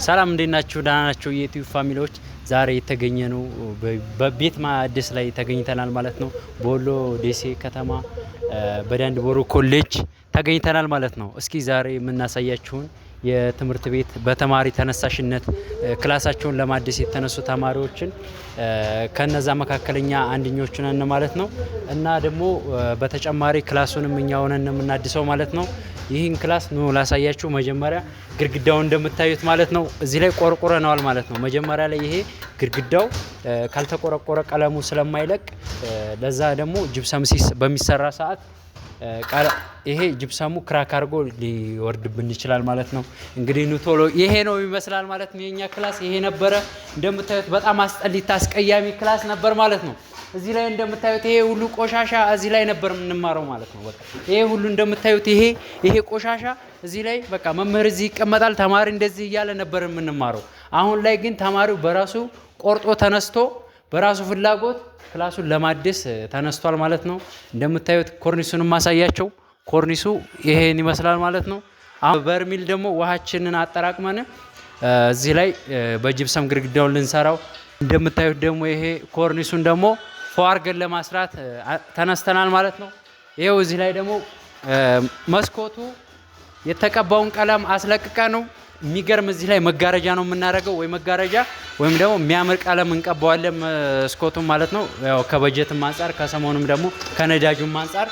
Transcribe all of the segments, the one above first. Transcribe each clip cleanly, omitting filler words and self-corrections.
ሰላም እንዴት ናችሁ? ደህና ናችሁ? የዩቲዩብ ፋሚሊዎች ዛሬ የተገኘ ነው በቤት ማዕደስ ላይ ተገኝተናል ማለት ነው። በወሎ ደሴ ከተማ በዳንድ ቦሩ ኮሌጅ ተገኝተናል ማለት ነው። እስኪ ዛሬ የምናሳያችሁን የትምህርት ቤት በተማሪ ተነሳሽነት ክላሳቸውን ለማደስ የተነሱ ተማሪዎችን ከነዛ መካከለኛ አንደኞቹ ነን ማለት ነው። እና ደግሞ በተጨማሪ ክላሱንም እኛው ነን የምናድሰው ማለት ነው። ይህን ክላስ ነው ላሳያችሁ። መጀመሪያ ግድግዳው እንደምታዩት ማለት ነው እዚህ ላይ ቆርቆረናል ማለት ነው። መጀመሪያ ላይ ይሄ ግድግዳው ካልተቆረቆረ ቀለሙ ስለማይለቅ ለዛ ደግሞ ጅብሰም በሚሰራ ሰዓት ይሄ ጅብሰሙ ክራክ አድርጎ ሊወርድብን ይችላል ማለት ነው። እንግዲህ ቶሎ ይሄ ነው ይመስላል ማለት ነው። የኛ ክላስ ይሄ ነበረ። እንደምታዩት በጣም አስጠሊታ አስቀያሚ ክላስ ነበር ማለት ነው። እዚህ ላይ እንደምታዩት ይሄ ሁሉ ቆሻሻ እዚህ ላይ ነበር የምንማረው ማለት ነው። በቃ ይሄ ሁሉ እንደምታዩት ይሄ ቆሻሻ እዚህ ላይ በቃ መምህር እዚህ ይቀመጣል፣ ተማሪ እንደዚህ እያለ ነበር የምንማረው። አሁን ላይ ግን ተማሪው በራሱ ቆርጦ ተነስቶ በራሱ ፍላጎት ክላሱን ለማደስ ተነስቷል ማለት ነው። እንደምታዩት ኮርኒሱን ማሳያቸው ኮርኒሱ ይሄን ይመስላል ማለት ነው። አሁን በርሚል ደግሞ ውሃችንን አጠራቅመን እዚህ ላይ በጅብሰም ግድግዳውን ልንሰራው። እንደምታዩት ደግሞ ይሄ ኮርኒሱን ደግሞ ፎአርገን ለማስራት ተነስተናል ማለት ነው። ይሄው እዚህ ላይ ደግሞ መስኮቱ የተቀባውን ቀለም አስለቅቀ ነው የሚገርም እዚህ ላይ መጋረጃ ነው የምናደርገው፣ ወይ መጋረጃ ወይም ደግሞ የሚያምር ቀለም እንቀባዋለን መስኮቱን ማለት ነው። ያው ከበጀትም አንፃር ከሰሞኑም ደግሞ ከነዳጁም አንፃር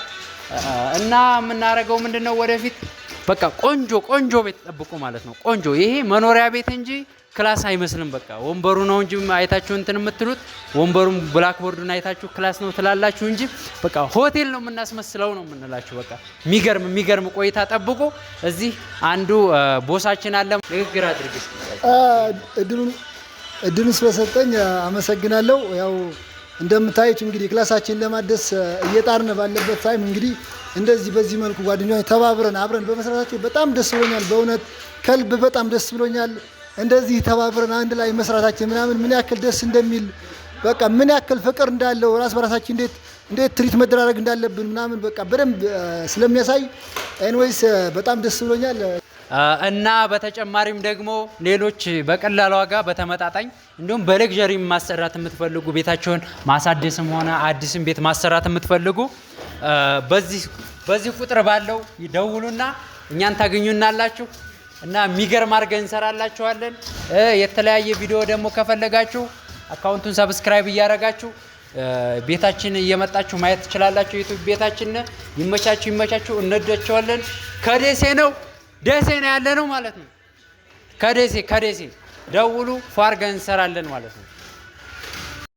እና የምናደርገው ምንድነው ወደፊት በቃ ቆንጆ ቤት ጠብቁ ማለት ነው። ቆንጆ ይሄ መኖሪያ ቤት እንጂ ክላስ አይመስልም። በቃ ወንበሩ ነው እንጂ አይታችሁ እንትን የምትሉት ወንበሩም ብላክቦርዱን አይታችሁ ክላስ ነው ትላላችሁ እንጂ በቃ ሆቴል ነው የምናስመስለው ነው የምንላችሁ። በቃ የሚገርም ቆይታ ጠብቁ። እዚህ አንዱ ቦሳችን አለ። ንግግር አድርግ። እድሉን ስለሰጠኝ አመሰግናለሁ። ያው እንደምታዩት እንግዲህ ክላሳችን ለማደስ እየጣርን ባለበት ታይም እንግዲህ እንደዚህ በዚህ መልኩ ጓደኞች ተባብረን አብረን በመስራታችን በጣም ደስ ብሎኛል። በእውነት ከልብ በጣም ደስ ብሎኛል። እንደዚህ ተባብረን አንድ ላይ መስራታችን ምናምን ምን ያክል ደስ እንደሚል በቃ ምን ያክል ፍቅር እንዳለው ራስ በራሳችን እንዴት ትሪት መደራረግ እንዳለብን ምናምን በቃ በደንብ ስለሚያሳይ ኤንዌይስ በጣም ደስ ብሎኛል። እና በተጨማሪም ደግሞ ሌሎች በቀላል ዋጋ በተመጣጣኝ እንዲሁም በለግዠሪ ማሰራት የምትፈልጉ ቤታቸውን ማሳደስም ሆነ አዲስም ቤት ማሰራት የምትፈልጉ በዚህ ቁጥር ባለው ይደውሉና እኛን ታገኙናላችሁ እና የሚገርም አድርገን እንሰራላችኋለን። የተለያየ ቪዲዮ ደግሞ ከፈለጋችሁ አካውንቱን ሰብስክራይብ እያደረጋችሁ ቤታችን እየመጣችሁ ማየት ትችላላችሁ። ዩቲዩብ ቤታችን ይመቻችሁ፣ እንወዳችኋለን። ከደሴ ነው ያለ ነው ማለት ነው። ከደሴ ደውሉ፣ ፏርገን እንሰራለን ማለት ነው።